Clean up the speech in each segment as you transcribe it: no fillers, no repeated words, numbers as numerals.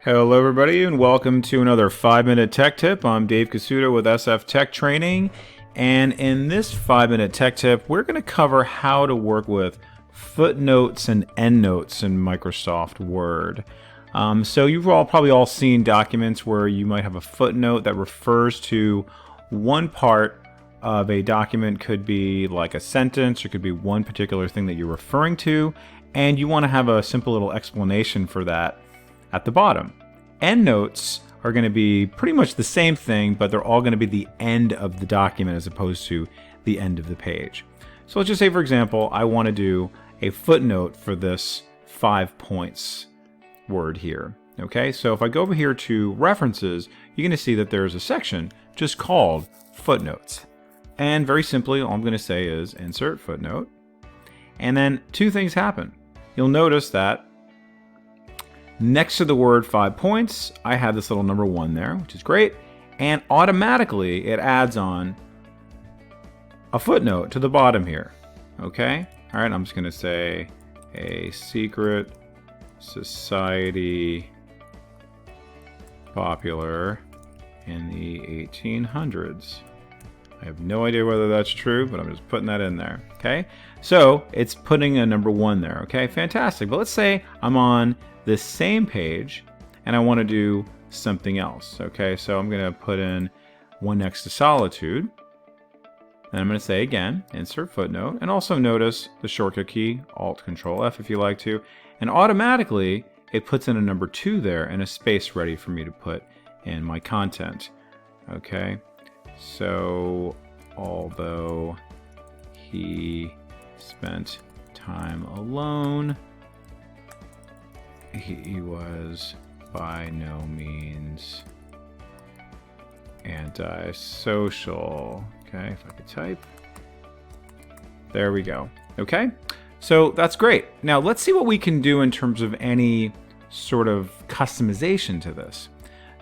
Hello everybody and welcome to another 5-minute tech tip. I'm Dave Casuto with SF Tech Training, and in this 5-minute tech tip we're going to cover how to work with footnotes and endnotes in Microsoft Word. So you've probably all seen documents where you might have a footnote that refers to one part of a document. Could be like a sentence or could be one particular thing that you're referring to, and you want to have a simple little explanation for that at the bottom. Endnotes are going to be pretty much the same thing, but they're all going to be the end of the document as opposed to the end of the page. So let's just say, for example, I want to do a footnote for this 5 points word here. Okay, so if I go over here to references, you're going to see that there's a section just called footnotes. And very simply, all I'm going to say is insert footnote. And then two things happen. You'll notice that next to the word 5 points, I have this little number 1 there, which is great. And automatically it adds on a footnote to the bottom here. Okay? All right, I'm just going to say a secret society popular in the 1800s. I have no idea whether that's true, but I'm just putting that in there. Okay? So it's putting a number 1 there. Okay? Fantastic. But let's say I'm on this same page and I want to do something else. Okay, so I'm going to put in one next to solitude, and I'm going to say again insert footnote, and also notice the shortcut key Alt-Control-F if you like to, and automatically it puts in a number 2 there and a space ready for me to put in my content. Okay, so although he spent time alone, he was by no means antisocial. Okay, if I could type. There we go. Okay, so that's great. Now let's see what we can do in terms of any sort of customization to this.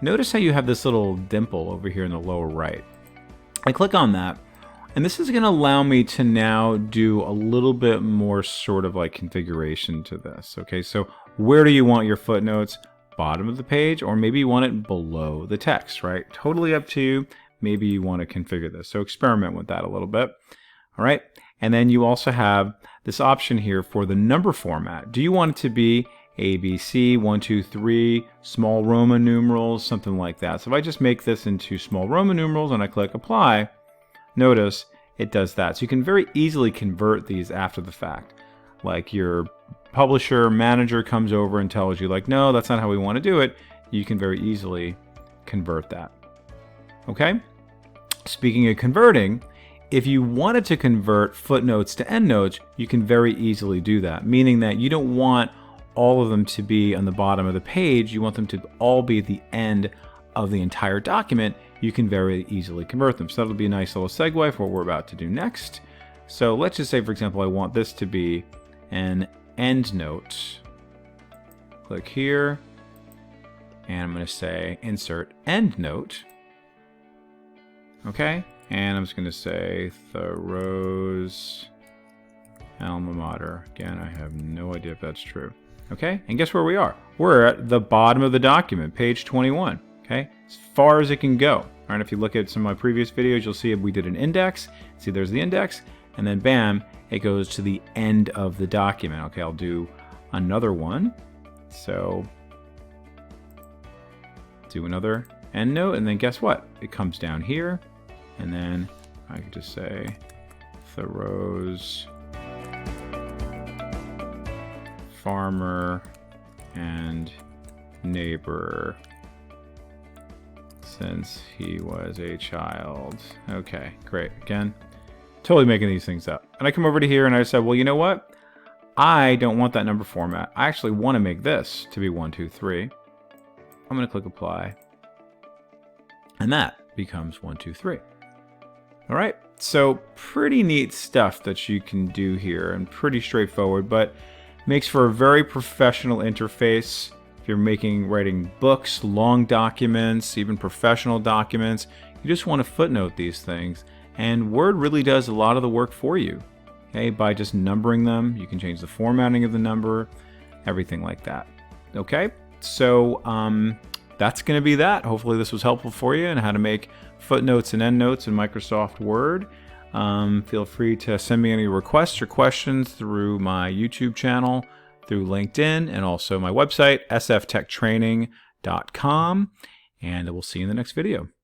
Notice how you have this little dimple over here in the lower right. I click on that, and this is going to allow me to now do a little bit more sort of like configuration to this. Okay, so where do you want your footnotes? Bottom of the page, or maybe you want it below the text, right? Totally up to you. Maybe you want to configure this. So experiment with that a little bit. All right. And then you also have this option here for the number format. Do you want it to be ABC, 1, 2, 3, small Roman numerals, something like that? So if I just make this into small Roman numerals and I click apply, notice it does that. So you can very easily convert these after the fact. Like your publisher manager comes over and tells you like, no, that's not how we want to do it. You can very easily convert that. Okay? Speaking of converting, if you wanted to convert footnotes to endnotes, you can very easily do that, meaning that you don't want all of them to be on the bottom of the page. You want them to all be at the end of the entire document. You can very easily convert them. So that'll be a nice little segue for what we're about to do next. So let's just say, for example, I want this to be an endnote. Click here, and I'm going to say insert endnote. Okay, and I'm just going to say Thoreau's alma mater. Again, I have no idea if that's true. Okay, and guess where we are? We're at the bottom of the document, page 21. Okay, as far as it can go. All right, if you look at some of my previous videos, you'll see we did an index. See, there's the index, and then bam, it goes to the end of the document. Okay, I'll do another one. So do another endnote, and then guess what? It comes down here, and then I can just say Thoreau's farmer and neighbor since he was a child. Okay, great. Again, totally making these things up. And I come over to here and I said, well, you know what? I don't want that number format. I actually want to make this to be 1, 2, 3. I'm going to click apply. And that becomes 1, 2, 3. All right. So pretty neat stuff that you can do here and pretty straightforward, but makes for a very professional interface. If you're writing books, long documents, even professional documents, you just want to footnote these things. And Word really does a lot of the work for you. Okay, by just numbering them, you can change the formatting of the number, everything like that. Okay, So that's going to be that. Hopefully this was helpful for you and how to make footnotes and endnotes in Microsoft Word. Feel free to send me any requests or questions through my YouTube channel, through LinkedIn, and also my website, sftechtraining.com. And we'll see you in the next video.